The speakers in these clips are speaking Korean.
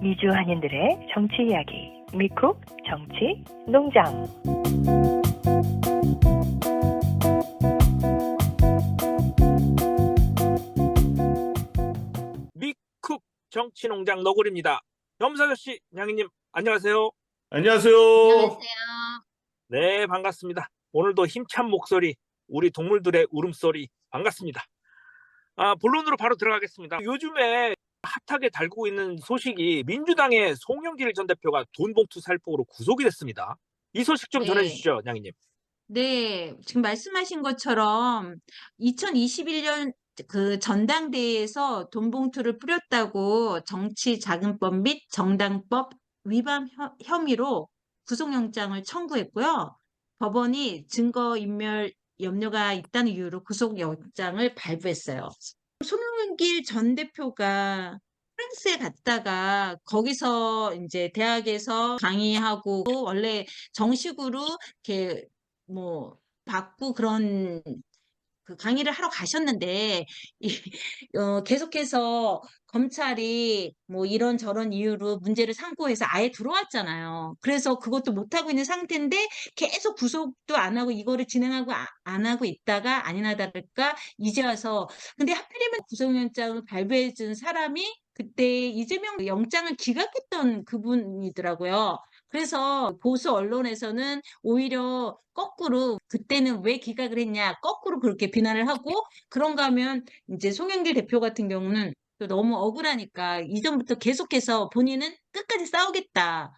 미주 한인들의 정치 이야기, 미쿡 정치 농장. 미쿡 정치농장 너구리입니다. 염사저씨, 양희님 안녕하세요. 안녕하세요. 안녕하세요. 네, 반갑습니다. 오늘도 힘찬 목소리, 우리 동물들의 울음소리 반갑습니다. 본론으로 바로 들어가겠습니다. 요즘에 핫하게 달구고 있는 소식이 민주당의 송영길 전 대표가 돈봉투 살포로 구속이 됐습니다. 이 소식 좀 네. 전해주시죠, 양희님. 네, 지금 말씀하신 것처럼 2021년 그 전당대회에서 돈봉투를 뿌렸다고 정치자금법 및 정당법 위반 혐의로 구속영장을 청구했고요. 법원이 증거인멸 염려가 있다는 이유로 구속영장을 발부했어요. 송영길 전 대표가 프랑스에 갔다가 거기서 이제 대학에서 강의하고 원래 정식으로 이렇게 뭐 받고 그런 그 강의를 하러 가셨는데 계속해서 검찰이 뭐 이런저런 이유로 문제를 삼고 해서 아예 들어왔잖아요. 그래서 그것도 못하고 있는 상태인데 계속 구속도 안 하고 이거를 진행하고 안 하고 있다가 아니나 다를까 이제 와서 근데 하필이면 구속영장을 발부해 준 사람이 그때 이재명 영장을 기각했던 그분이더라고요. 그래서 보수 언론에서는 오히려 거꾸로 그때는 왜 기각을 했냐 거꾸로 그렇게 비난을 하고 그런가 하면 이제 송영길 대표 같은 경우는 또 너무 억울하니까 이전부터 계속해서 본인은 끝까지 싸우겠다.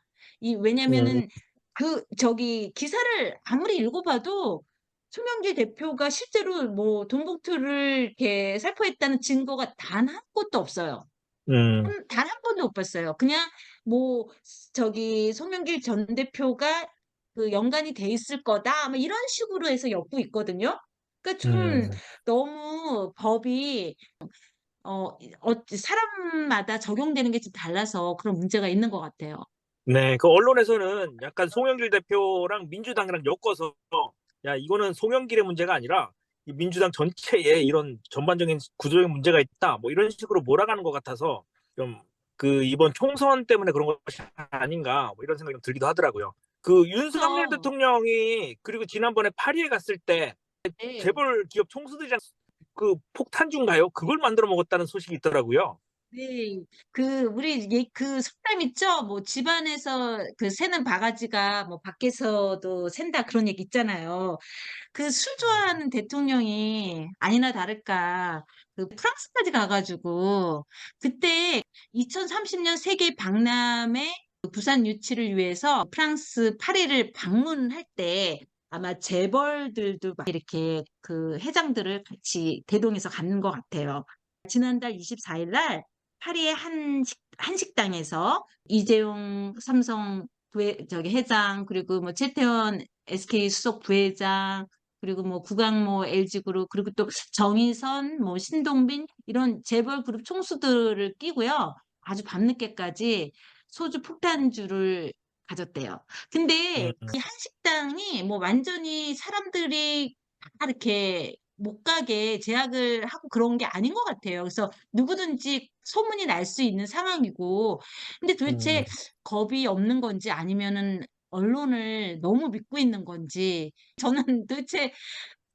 음, 왜냐면은 그 저기 기사를 아무리 읽어봐도 송영길 대표가 실제로 뭐 돈봉투를 이렇게 살포했다는 증거가 단 한 곳도 없어요. 음, 단 한 번도 못 봤어요. 그냥 뭐 저기 송영길 전 대표가 그 연관이 돼 있을 거다. 뭐 이런 식으로 해서 엮고 있거든요. 그러니까 좀 음. 너무 법이 사람마다 적용되는 게 좀 달라서 그런 문제가 있는 것 같아요. 네, 그 언론에서는 약간 송영길 대표랑 민주당이랑 엮어서 야, 이거는 송영길의 문제가 아니라 이 민주당 전체에 이런 전반적인 구조적인 문제가 있다. 뭐 이런 식으로 몰아가는 것 같아서 좀 그 이번 총선 때문에 그런 것이 아닌가 뭐 이런 생각이 좀 들기도 하더라고요. 그 윤석열 그래서 대통령이 그리고 지난번에 파리에 갔을 때 네. 재벌 기업 총수들이랑 그 폭탄주인가요? 그걸 만들어 먹었다는 소식이 있더라고요. 네, 우리 그 속담 있죠? 뭐 집안에서 그 새는 바가지가 뭐 밖에서도 샌다 그런 얘기 있잖아요. 그 술 좋아하는 대통령이 아니나 다를까 그 프랑스까지 가가지고 그때 2030년 세계 박람회 그 부산 유치를 위해서 프랑스 파리를 방문할 때 아마 재벌들도 막 이렇게 그 회장들을 같이 대동해서 갔는 것 같아요. 지난달 24일 날 파리의 한식당에서 이재용 삼성 저기 회장 그리고 뭐 최태원 SK 수석 부회장 그리고 뭐 구강모 LG그룹 그리고 또 정의선 뭐 신동빈 이런 재벌 그룹 총수들을 끼고요. 아주 밤늦게까지 소주 폭탄주를 가졌대요. 근데 음, 그 한식당이 뭐 완전히 사람들이 다 이렇게 못 가게 제약을 하고 그런 게 아닌 것 같아요. 그래서 누구든지 소문이 날 수 있는 상황이고 근데 음, 도대체 겁이 없는 건지 아니면은 언론을 너무 믿고 있는 건지 저는 도대체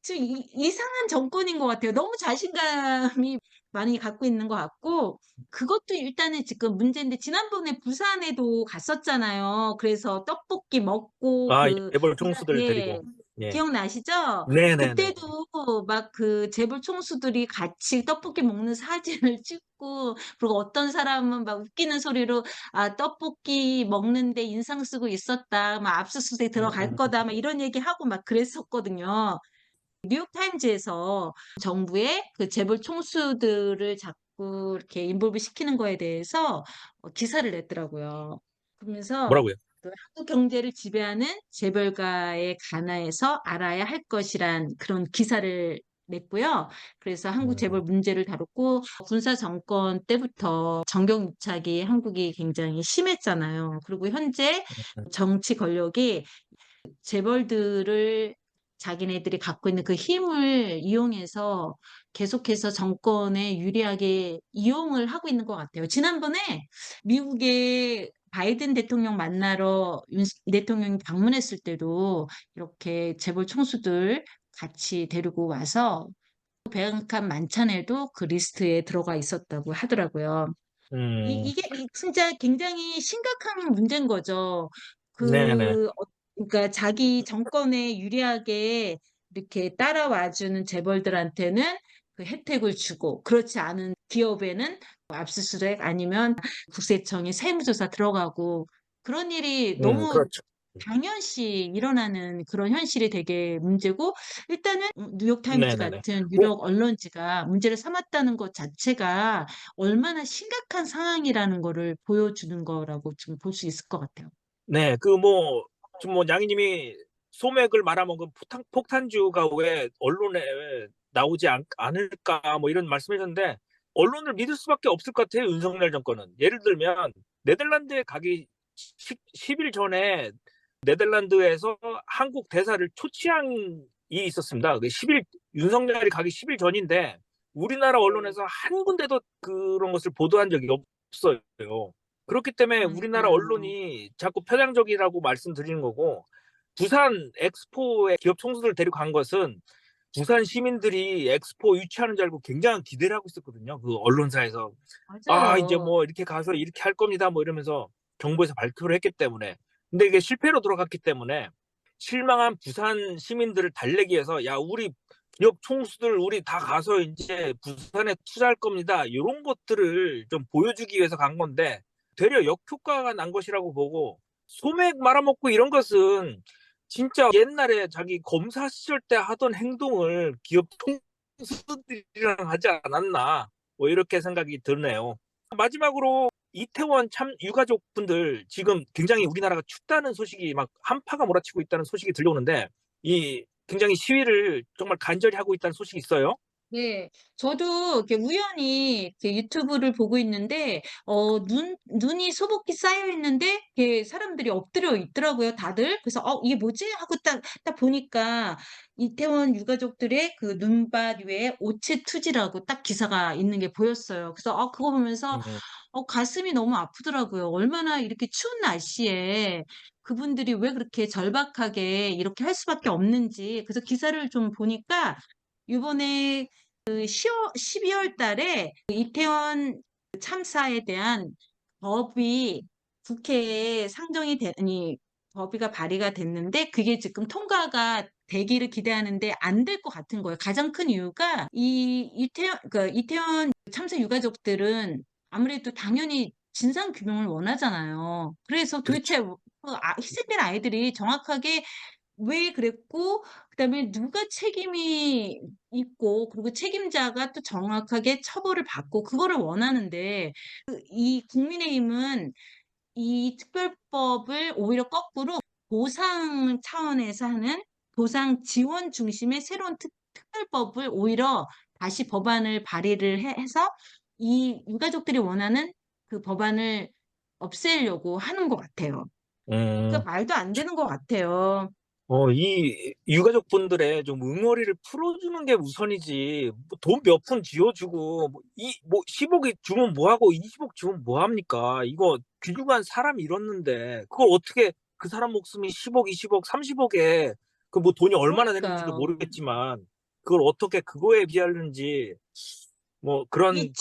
지금 이상한 정권인 것 같아요. 너무 자신감이 많이 갖고 있는 것 같고 그것도 일단은 지금 문제인데 지난번에 부산에도 갔었잖아요. 그래서 떡볶이 먹고 아, 이 그 재벌 부산 총수들 예 데리고. 예. 기억나시죠? 네네네. 그때도 막 그 재벌 총수들이 같이 떡볶이 먹는 사진을 찍고 그리고 어떤 사람은 막 웃기는 소리로 떡볶이 먹는데 인상 쓰고 있었다. 막 압수수색 들어갈 거다. 막 이런 얘기하고 막 그랬었거든요. 뉴욕타임즈에서 정부의 그 재벌 총수들을 자꾸 이렇게 인볼브 시키는 거에 대해서 기사를 냈더라고요. 그러면서 뭐라고요? 그 한국 경제를 지배하는 재벌가에 관해서 알아야 할 것이란 그런 기사를 냈고요. 그래서 한국 재벌 음, 문제를 다뤘고 군사 정권 때부터 정경유착이 한국이 굉장히 심했잖아요. 그리고 현재 정치 권력이 재벌들을 자기네들이 갖고 있는 그 힘을 이용해서 계속해서 정권에 유리하게 이용을 하고 있는 것 같아요. 지난번에 미국의 바이든 대통령 만나러 윤 대통령이 방문했을 때도 이렇게 재벌 총수들 같이 데리고 와서 백악관 만찬에도 그 리스트에 들어가 있었다고 하더라고요. 음, 이게 진짜 굉장히 심각한 문제인 거죠. 네네. 그러니까 자기 정권에 유리하게 이렇게 따라와주는 재벌들한테는 그 혜택을 주고, 그렇지 않은 기업에는 뭐 압수수색 아니면 국세청에 세무조사 들어가고, 그런 일이 너무 그렇죠. 당연시 일어나는 그런 현실이 되게 문제고, 일단은 뉴욕타임즈 네네네. 같은 뭐, 유력 언론지가 문제를 삼았다는 것 자체가 얼마나 심각한 상황이라는 거를 보여주는 거라고 지금 볼 수 있을 것 같아요. 네, 지금 뭐 양희님이 소맥을 말아먹은 폭탄주가 왜 언론에 나오지 않을까, 뭐 이런 말씀하셨는데, 언론을 믿을 수밖에 없을 것 같아요, 윤석열 정권은. 예를 들면, 네덜란드에 가기 10일 전에 네덜란드에서 한국 대사를 초치한 일이 있었습니다. 10일, 윤석열이 가기 10일 전인데, 우리나라 네. 언론에서 한 군데도 그런 것을 보도한 적이 없어요. 그렇기 때문에 우리나라 그러니까요. 언론이 자꾸 편향적이라고 말씀드리는 거고, 부산 엑스포에 기업 총수들 데리고 간 것은 부산 시민들이 엑스포 유치하는 줄 알고 굉장히 기대를 하고 있었거든요. 그 언론사에서. 아, 이제 맞아요. 뭐 이렇게 가서 이렇게 할 겁니다. 뭐 이러면서 정부에서 발표를 했기 때문에. 근데 이게 실패로 돌아갔기 때문에 실망한 부산 시민들을 달래기 위해서, 야, 우리 기업 총수들 우리 다 가서 이제 부산에 투자할 겁니다. 이런 것들을 좀 보여주기 위해서 간 건데, 되려 역효과가 난 것이라고 보고, 소맥 말아먹고 이런 것은 진짜 옛날에 자기 검사 시절 때 하던 행동을 기업 총수들이랑 하지 않았나, 뭐 이렇게 생각이 드네요. 마지막으로 이태원 참 유가족분들 지금 굉장히 우리나라가 춥다는 소식이 막 한파가 몰아치고 있다는 소식이 들려오는데, 이 굉장히 시위를 정말 간절히 하고 있다는 소식이 있어요. 네, 저도 이렇게 우연히 이렇게 유튜브를 보고 있는데, 눈이 소복히 쌓여 있는데, 이렇게 사람들이 엎드려 있더라고요, 다들. 그래서, 이게 뭐지? 하고 딱 보니까, 이태원 유가족들의 그 눈밭 위에 오체 투지라고 딱 기사가 있는 게 보였어요. 그래서, 그거 보면서, 음, 가슴이 너무 아프더라고요. 얼마나 이렇게 추운 날씨에 그분들이 왜 그렇게 절박하게 이렇게 할 수밖에 없는지. 그래서 기사를 좀 보니까, 이번에 12월 달에 그 이태원 참사에 대한 법이 국회에 상정이 아니, 법이가 발의가 됐는데 그게 지금 통과가 되기를 기대하는데 안 될 것 같은 거예요. 가장 큰 이유가 그 이태원 참사 유가족들은 아무래도 당연히 진상 규명을 원하잖아요. 그래서 도대체 그렇죠. 희생된 아이들이 정확하게 왜 그랬고, 그다음에 누가 책임이 있고, 그리고 책임자가 또 정확하게 처벌을 받고, 그거를 원하는데, 이 국민의힘은 이 특별법을 오히려 거꾸로 보상 차원에서 하는 보상 지원 중심의 새로운 특별법을 오히려 다시 법안을 발의를 해서 이 유가족들이 원하는 그 법안을 없애려고 하는 것 같아요. 음, 그러니까 말도 안 되는 것 같아요. 이 유가족분들의 좀 응어리를 풀어주는 게 우선이지, 돈 몇 푼 쥐어주고, 10억이 주면 뭐하고 20억 주면 뭐합니까? 이거 귀중한 사람이 잃었는데, 그걸 어떻게 그 사람 목숨이 10억, 20억, 30억에, 그 뭐 돈이 얼마나 되는지도 그러니까요. 모르겠지만, 그걸 어떻게 그거에 비하는지, 뭐 이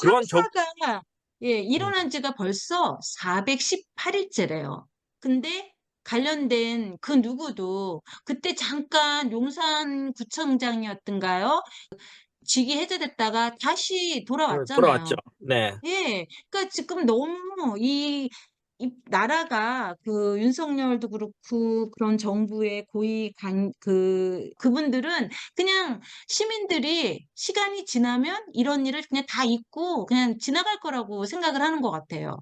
그런 참사가 예, 음, 일어난 지가 벌써 418일째래요. 근데 관련된 그 누구도 그때 잠깐 용산구청장이었던가요? 직위 해제됐다가 다시 돌아왔죠. 돌아왔잖아요. 네. 예, 그러니까 지금 너무 이 나라가 그 윤석열도 그렇고 그런 정부의 그분들은 그냥 시민들이 시간이 지나면 이런 일을 그냥 다 잊고 그냥 지나갈 거라고 생각을 하는 것 같아요.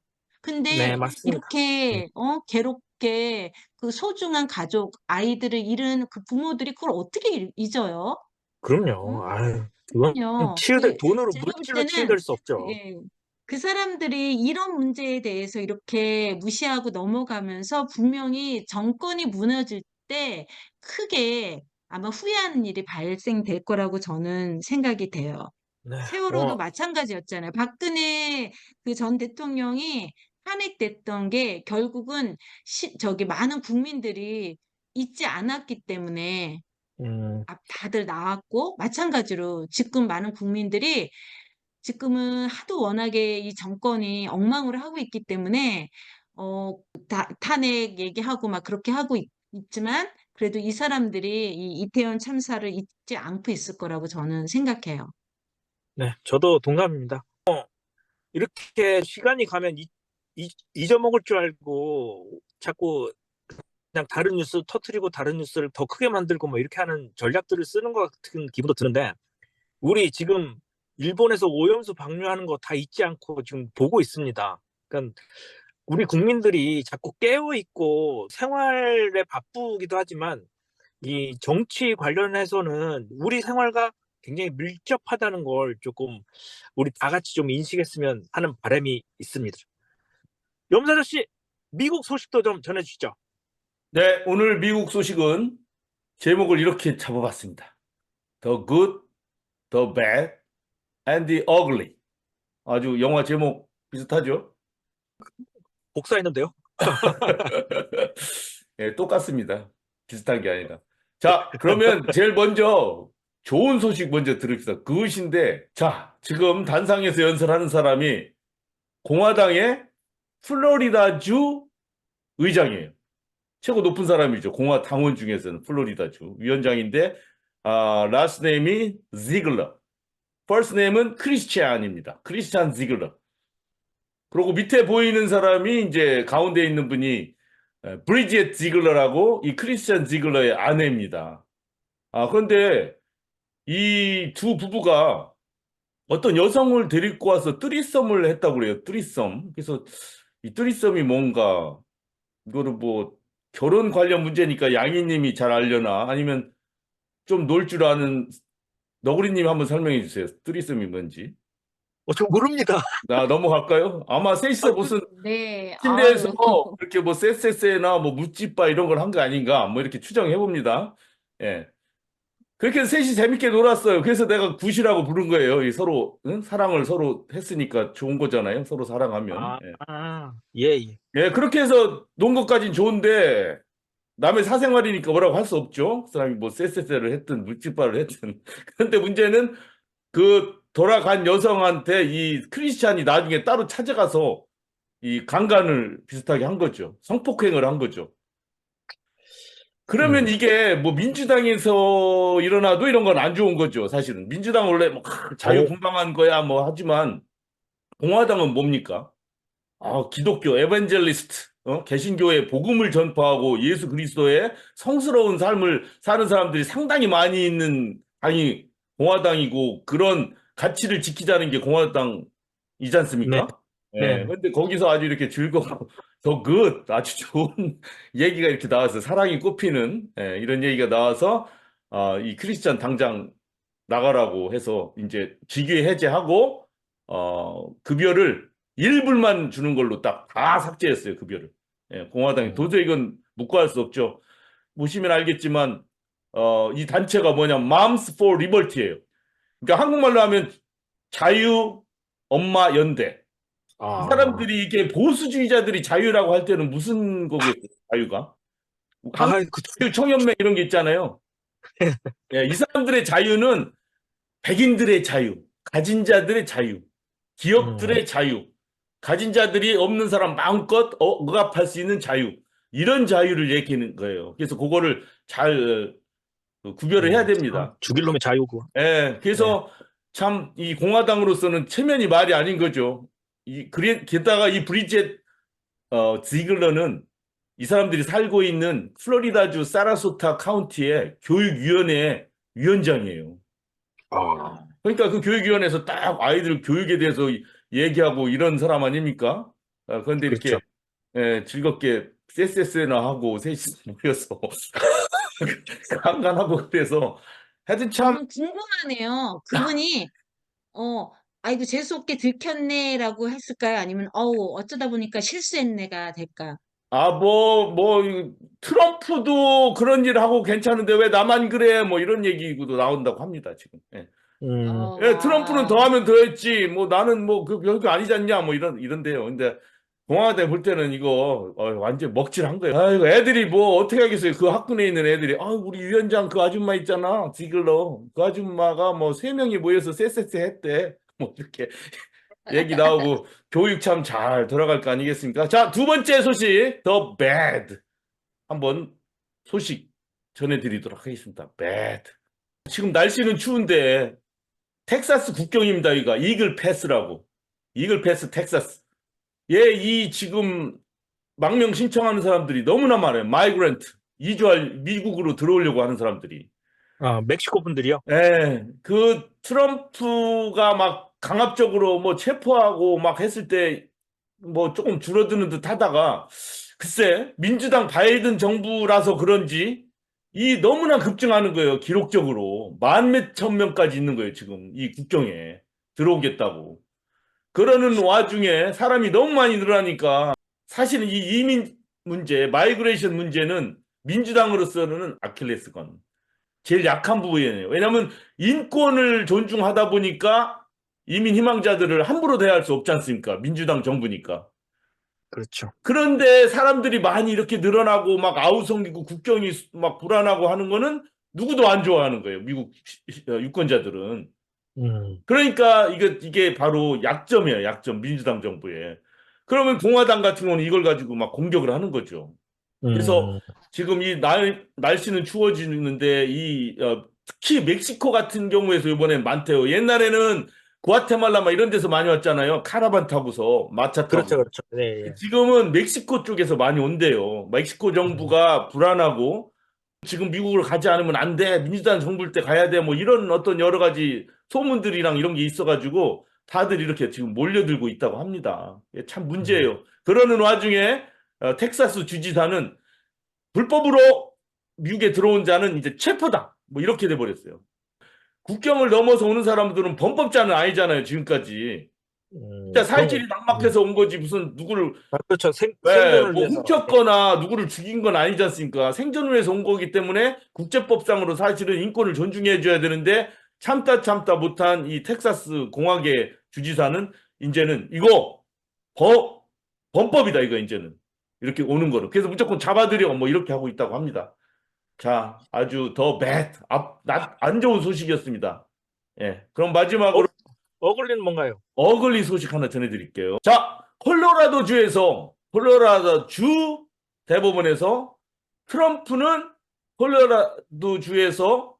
네, 근데 맞습니다. 음, 이렇게 괴롭게 그 소중한 가족, 아이들을 잃은 그 부모들이 그걸 어떻게 잊어요? 응? 그럼요. 아유, 그건 그럼요. 치유될, 돈으로, 제가 볼 물질로 때는 치유될 수 없죠. 예, 그 사람들이 이런 문제에 대해서 이렇게 무시하고 넘어가면서 분명히 정권이 무너질 때 크게 아마 후회하는 일이 발생될 거라고 저는 생각이 돼요. 네. 세월호도 마찬가지였잖아요. 박근혜 그 전 대통령이 탄핵됐던 게 결국은 저기 많은 국민들이 잊지 않았기 때문에 음, 다들 나왔고, 마찬가지로 지금 많은 국민들이 지금은 하도 워낙에 이 정권이 엉망으로 하고 있기 때문에 어, 탄핵 얘기하고 막 그렇게 하고 있지만 그래도 이 사람들이 이 이태원 참사를 잊지 않고 있을 거라고 저는 생각해요. 네, 저도 동감입니다. 이렇게 시간이 가면 잊어먹을 줄 알고 자꾸 그냥 다른 뉴스 터트리고 다른 뉴스를 더 크게 만들고 뭐 이렇게 하는 전략들을 쓰는 것 같은 기분도 드는데, 우리 지금 일본에서 오염수 방류하는 거 다 잊지 않고 지금 보고 있습니다. 그러니까 우리 국민들이 자꾸 깨어 있고 생활에 바쁘기도 하지만 이 정치 관련해서는 우리 생활과 굉장히 밀접하다는 걸 조금 우리 다 같이 좀 인식했으면 하는 바람이 있습니다. 염사저 씨, 미국 소식도 좀 전해주시죠. 네, 오늘 미국 소식은 제목을 이렇게 잡아봤습니다. The Good, The Bad, and the Ugly. 아주 영화 제목 비슷하죠? 복사했는데요. 예, 똑같습니다. 비슷한 게 아니라. 자, 그러면 제일 먼저 좋은 소식 먼저 들읍시다. 그것인데, 자, 지금 단상에서 연설하는 사람이 공화당의 플로리다주 의장이에요. 최고 높은 사람이죠. 공화 당원 중에서는 플로리다주 위원장인데, last name이 지글러, first name은 크리스찬입니다. 크리스찬 지글러. 그리고 밑에 보이는 사람이 이제 가운데 있는 분이 브리짓 지글러라고, 이 크리스찬 지글러의 아내입니다. 그런데 이 두 부부가 어떤 여성을 데리고 와서 뜨리썸을 했다고 그래요. 뜨리썸. 그래서 이 뜨리썸이 뭔가, 이거를 뭐 결혼 관련 문제니까 양희님이 잘 알려나, 아니면 좀 놀 줄 아는 너구리님이 한번 설명해 주세요. 뜨리썸이 뭔지. 저 모릅니다. 나 넘어갈까요? 아마 셋이서 무슨 네, 침대에서 아유. 이렇게 뭐 쎄쎄쎄나 뭐 묻지빠 이런 걸 한 거 아닌가, 뭐 이렇게 추정해 봅니다. 예. 그렇게 해서 셋이 재밌게 놀았어요. 그래서 내가 굿이라고 부른 거예요. 이 서로, 응? 사랑을 서로 했으니까 좋은 거잖아요. 서로 사랑하면. 예. 예. 예, 그렇게 해서 논 것까진 좋은데, 남의 사생활이니까 뭐라고 할 수 없죠. 그 사람이 뭐 쎄쎄쎄를 했든 묻지빠를 했든. 그런데 문제는 그 돌아간 여성한테 이 크리스찬이 나중에 따로 찾아가서 이 강간을 비슷하게 한 거죠. 성폭행을 한 거죠. 그러면 이게 뭐 민주당에서 일어나도 이런 건 안 좋은 거죠. 사실은 민주당 원래 뭐 자유분방한 거야 뭐 하지만, 공화당은 뭡니까? 기독교 에반젤리스트, 개신교의 복음을 전파하고 예수 그리스도의 성스러운 삶을 사는 사람들이 상당히 많이 있는 당이 공화당이고, 그런 가치를 지키자는 게 공화당이지 네. 않습니까? 예. 네. 근데 거기서 아주 이렇게 즐겁고 더 굿, 아주 좋은 얘기가 이렇게 나와서 사랑이 꽃피는, 이런 얘기가 나와서, 이 크리스찬 당장 나가라고 해서 이제 직위 해제하고, 급여를 1불만 주는 걸로 딱 다 삭제했어요, 급여를. 예, 공화당이 도저히 이건 묵과할 수 없죠. 보시면 알겠지만, 이 단체가 뭐냐면 Moms for Liberty예요. 그러니까 한국말로 하면 자유 엄마 연대. 이 사람들이 이게 보수주의자들이 자유라고 할 때는 무슨 거겠어요, 자유가? 한국 자유 청년회 이런 게 있잖아요. 예, 이 사람들의 자유는 백인들의 자유, 가진 자들의 자유, 기업들의 자유, 가진 자들이 없는 사람 마음껏 억압할 수 있는 자유, 이런 자유를 얘기하는 거예요. 그래서 그거를 잘 구별을 해야 됩니다. 죽일 놈의 자유고. 예, 그래서 참 이 공화당으로서는 체면이 말이 아닌 거죠. 게다가 이 브리젯 지글러는 이 사람들이 살고 있는 플로리다주 사라소타 카운티의 교육위원회 위원장이에요. 그러니까 그 교육위원회에서 딱 아이들 교육에 대해서 얘기하고 이런 사람 아닙니까? 그런데 이렇게 그렇죠. 즐겁게 쎄쎄쎄나 하고 셋이 모여서 강간하고 그래서 하여튼 참. 저는 궁금하네요. 그분이 아이고 재수없게 들켰네라고 했을까요? 아니면 어쩌다 보니까 실수했네가 될까? 트럼프도 그런 일 하고 괜찮은데 왜 나만 그래? 뭐 이런 얘기도 나온다고 합니다, 지금. 예. 예, 트럼프는 더 와. 하면 더 했지. 뭐 나는 뭐 그 별거 아니지 않냐? 뭐 이런데요. 근데 공화대 볼 때는 이거 완전 먹칠한 거예요. 아이고, 애들이 뭐 어떻게 하겠어요? 그 학군에 있는 애들이 우리 위원장 그 아줌마 있잖아. 지글러. 그 아줌마가 뭐 3명이 모여서 쎄쎄쎄 했대. 뭐 이렇게 얘기 나오고 교육 참 잘 돌아갈 거 아니겠습니까? 자, 두 번째 소식, 더 bad. 한번 소식 전해드리도록 하겠습니다. bad. 지금 날씨는 추운데 텍사스 국경입니다. 여기가 이글 패스라고. 이글 패스 텍사스. 이 지금 망명 신청하는 사람들이 너무나 많아요. 마이그런트. 이주할 미국으로 들어오려고 하는 사람들이. 멕시코 분들이요? 예, 그 트럼프가 막 강압적으로 뭐 체포하고 막 했을 때 뭐 조금 줄어드는 듯 하다가 글쎄 민주당 바이든 정부라서 그런지 이 너무나 급증하는 거예요. 기록적으로 만 몇천 명까지 있는 거예요. 지금 이 국경에 들어오겠다고. 그러는 와중에 사람이 너무 많이 늘어나니까 사실은 이 이민 문제, 마이그레이션 문제는 민주당으로서는 아킬레스건. 제일 약한 부분이에요. 왜냐하면 인권을 존중하다 보니까 이민 희망자들을 함부로 대할 수 없지 않습니까? 민주당 정부니까. 그렇죠. 그런데 사람들이 많이 이렇게 늘어나고 막 아우성이고 국경이 막 불안하고 하는 거는 누구도 안 좋아하는 거예요. 미국 유권자들은. 그러니까 이게 바로 약점이에요. 약점. 민주당 정부에. 그러면 공화당 같은 경우는 이걸 가지고 막 공격을 하는 거죠. 그래서 지금 이 날씨는 추워지는데 특히 멕시코 같은 경우에서 이번엔 많대요. 옛날에는 구아테말라 막 이런 데서 많이 왔잖아요. 카라반 타고서 마차 타고. 그렇죠. 네, 예. 지금은 멕시코 쪽에서 많이 온대요. 멕시코 정부가 불안하고 지금 미국을 가지 않으면 안 돼. 민주당 정부일 때 가야 돼. 뭐 이런 어떤 여러 가지 소문들이랑 이런 게 있어가지고 다들 이렇게 지금 몰려들고 있다고 합니다. 참 문제예요. 그러는 와중에 텍사스 주지사는 불법으로 미국에 들어온 자는 이제 체포다. 뭐 이렇게 돼버렸어요. 국경을 넘어서 오는 사람들은 범법자는 아니잖아요. 지금까지. 진짜 살길이 막막해서 온 거지. 무슨 누구를 그렇죠. 생존을 뭐 위해서. 훔쳤거나 누구를 죽인 건 아니지 않습니까? 생존을 위해서 온 거기 때문에 국제법상으로 사실은 인권을 존중해 줘야 되는데 참다 못한 이 텍사스 공화계 주지사는 이제는 이거 범법이다 이거 이제는 이렇게 오는 거로. 그래서 무조건 잡아들여 뭐 이렇게 하고 있다고 합니다. 자, 아주 더 bad, 안 좋은 소식이었습니다. 예, 그럼 마지막으로 어글리는 뭔가요? 어글리 소식 하나 전해드릴게요. 자, 콜로라도 주 대법원에서 트럼프는 콜로라도 주에서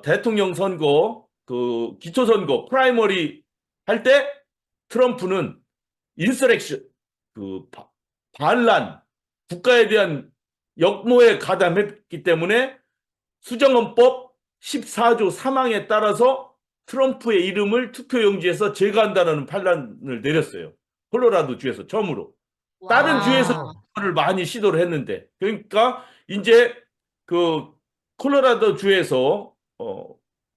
대통령 선거, 그 기초선거, 프라이머리 할 때 트럼프는 인서렉션, 반란, 국가에 대한 역모에 가담했기 때문에 수정헌법 14조 3항에 따라서 트럼프의 이름을 투표용지에서 제거한다는 판단을 내렸어요. 콜로라도 주에서 처음으로. 다른 주에서 를 많이 시도를 했는데 그러니까 이제 그 콜로라도 주에서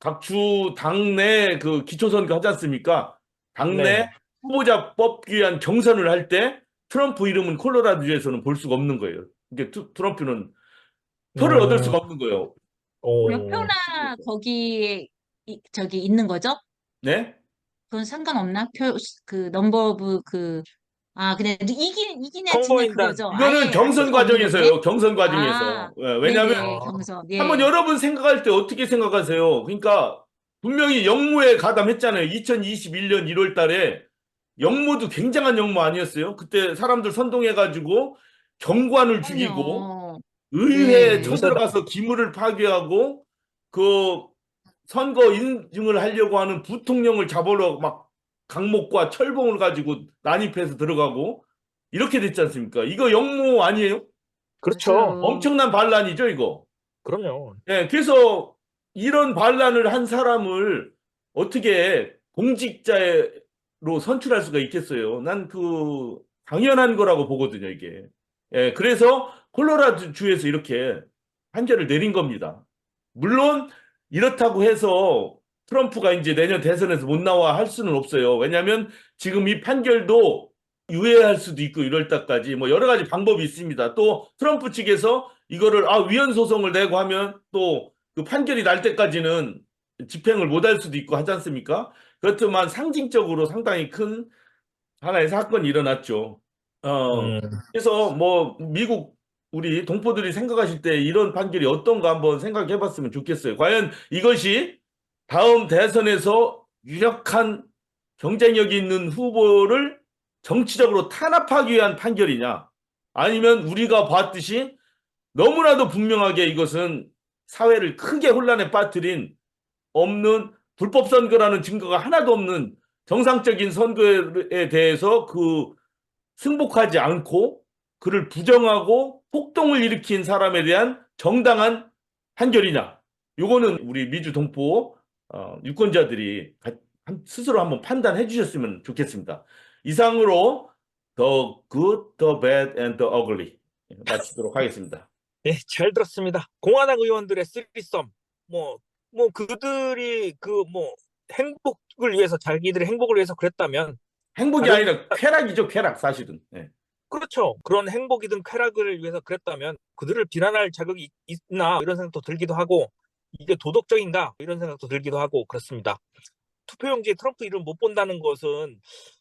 각 주 당내 그 기초선거 하지 않습니까? 당내 네. 후보자 뽑기 위한 경선을 할 때 트럼프 이름은 콜로라도 주에서는 볼 수가 없는 거예요. 이게 트럼프는 표를 얻을 수가 없는 거예요. 몇 표나 거기에 저기 있는 거죠? 네? 그건 상관없나? 넘버 오브 그냥 이기냐 지냐 선거인단. 그거죠. 이거는 아예 경선 수가 없는 과정에서요. 경선 과정에서. 아, 왜냐하면 네네, 경선. 한번 예. 여러분 생각할 때 어떻게 생각하세요? 그러니까 분명히 역모에 가담했잖아요. 2021년 1월 달에 역모도 굉장한 역모 아니었어요? 그때 사람들 선동해가지고 경관을 죽이고 그럼요. 의회에 네. 쳐들어가서 기물을 파괴하고 그 선거 인증을 하려고 하는 부통령을 잡으러 막 강목과 철봉을 가지고 난입해서 들어가고 이렇게 됐지 않습니까? 이거 역모 아니에요? 그렇죠. 맞아요. 엄청난 반란이죠, 이거. 그럼요. 예, 그래서 이런 반란을 한 사람을 어떻게 공직자로 선출할 수가 있겠어요? 난 당연한 거라고 보거든요, 이게. 예, 그래서 콜로라도 주에서 이렇게 판결을 내린 겁니다. 물론 이렇다고 해서 트럼프가 이제 내년 대선에서 못 나와 할 수는 없어요. 왜냐하면 지금 이 판결도 유예할 수도 있고 이럴 때까지 뭐 여러 가지 방법이 있습니다. 또 트럼프 측에서 이거를 위헌 소송을 내고 하면 또 그 판결이 날 때까지는 집행을 못 할 수도 있고 하지 않습니까? 그렇지만 상징적으로 상당히 큰 하나의 사건이 일어났죠. 음, 그래서 뭐 미국 우리 동포들이 생각하실 때 이런 판결이 어떤가 한번 생각해 봤으면 좋겠어요. 과연 이것이 다음 대선에서 유력한 경쟁력 있는 후보를 정치적으로 탄압하기 위한 판결이냐? 아니면 우리가 봤듯이 너무나도 분명하게 이것은 사회를 크게 혼란에 빠뜨린 없는 불법 선거라는 증거가 하나도 없는 정상적인 선거에 대해서 승복하지 않고 그를 부정하고 폭동을 일으킨 사람에 대한 정당한 판결이냐? 요거는 우리 미주 동포 유권자들이 스스로 한번 판단해 주셨으면 좋겠습니다. 이상으로 The Good, The Bad and The Ugly 마치도록 하겠습니다. 네, 잘 들었습니다. 공화당 의원들의 쓰리썸, 뭐 그들이 행복을 위해서 자기들의 행복을 위해서 그랬다면 행복이 다른 아니라 쾌락이죠, 쾌락 사실은. 네. 그렇죠. 그런 행복이든 쾌락을 위해서 그랬다면 그들을 비난할 자격이 있나 이런 생각도 들기도 하고 이게 도덕적인가 이런 생각도 들기도 하고 그렇습니다. 투표용지에 트럼프 이름 못 본다는 것은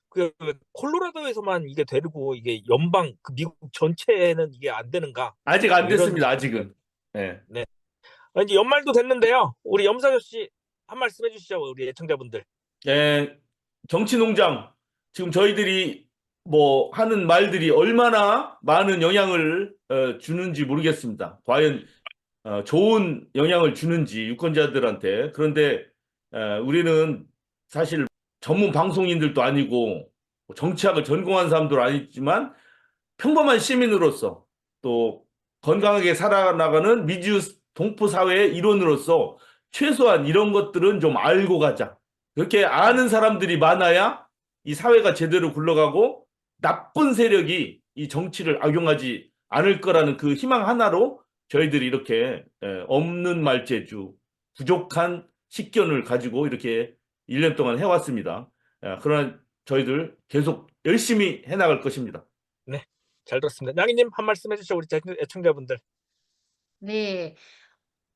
그 콜로라도에서만 이게 되고 이게 연방 그 미국 전체에는 이게 안 되는가? 아직 안 뭐 이런 됐습니다, 아직은. 네. 네. 이제 연말도 됐는데요. 우리 염사교 씨 한 말씀 해주시죠, 우리 애청자분들. 예, 정치농장 지금 저희들이 뭐 하는 말들이 얼마나 많은 영향을 주는지 모르겠습니다. 과연 좋은 영향을 주는지 유권자들한테. 그런데 우리는 사실 전문 방송인들도 아니고 정치학을 전공한 사람도 아니지만 평범한 시민으로서 또 건강하게 살아나가는 미주 동포 사회의 일원으로서 최소한 이런 것들은 좀 알고 가자. 그렇게 아는 사람들이 많아야 이 사회가 제대로 굴러가고 나쁜 세력이 이 정치를 악용하지 않을 거라는 그 희망 하나로 저희들이 이렇게 없는 말재주, 부족한 식견을 가지고 이렇게 1년 동안 해왔습니다. 그러나 저희들 계속 열심히 해나갈 것입니다. 네, 잘 들었습니다. 양희님 한 말씀 해주시죠, 우리 애청자분들. 네.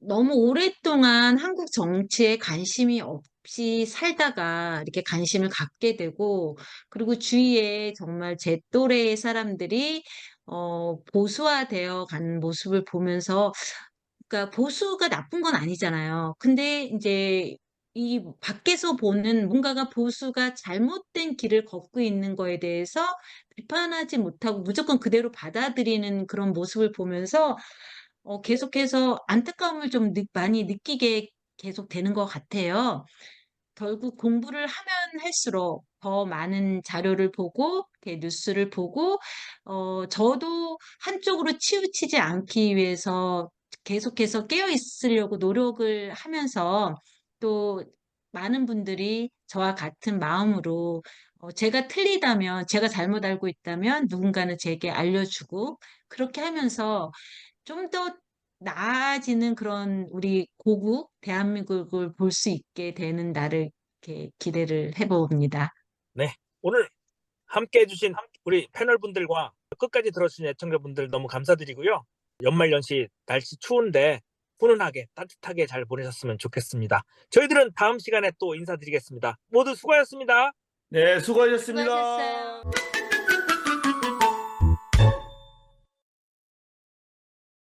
너무 오랫동안 한국 정치에 관심이 없이 살다가 이렇게 관심을 갖게 되고, 그리고 주위에 정말 제 또래의 사람들이 보수화되어 가는 모습을 보면서, 그러니까 보수가 나쁜 건 아니잖아요. 근데 이제 이 밖에서 보는 뭔가가 보수가 잘못된 길을 걷고 있는 거에 대해서 비판하지 못하고 무조건 그대로 받아들이는 그런 모습을 보면서 계속해서 안타까움을 좀 많이 느끼게 계속 되는 것 같아요. 결국 공부를 하면 할수록 더 많은 자료를 보고, 이렇게 뉴스를 보고, 저도 한쪽으로 치우치지 않기 위해서 계속해서 깨어 있으려고 노력을 하면서 또 많은 분들이 저와 같은 마음으로 제가 틀리다면, 제가 잘못 알고 있다면 누군가는 제게 알려주고, 그렇게 하면서 좀 더 나아지는 그런 우리 고국 대한민국을 볼 수 있게 되는 날을 이렇게 기대를 해봅니다. 네, 오늘 함께 해주신 우리 패널분들과 끝까지 들어주신 애청자분들 너무 감사드리고요. 연말연시 날씨 추운데 훈훈하게 따뜻하게 잘 보내셨으면 좋겠습니다. 저희들은 다음 시간에 또 인사드리겠습니다. 모두 수고하셨습니다. 네, 수고하셨습니다. 수고하셨어요.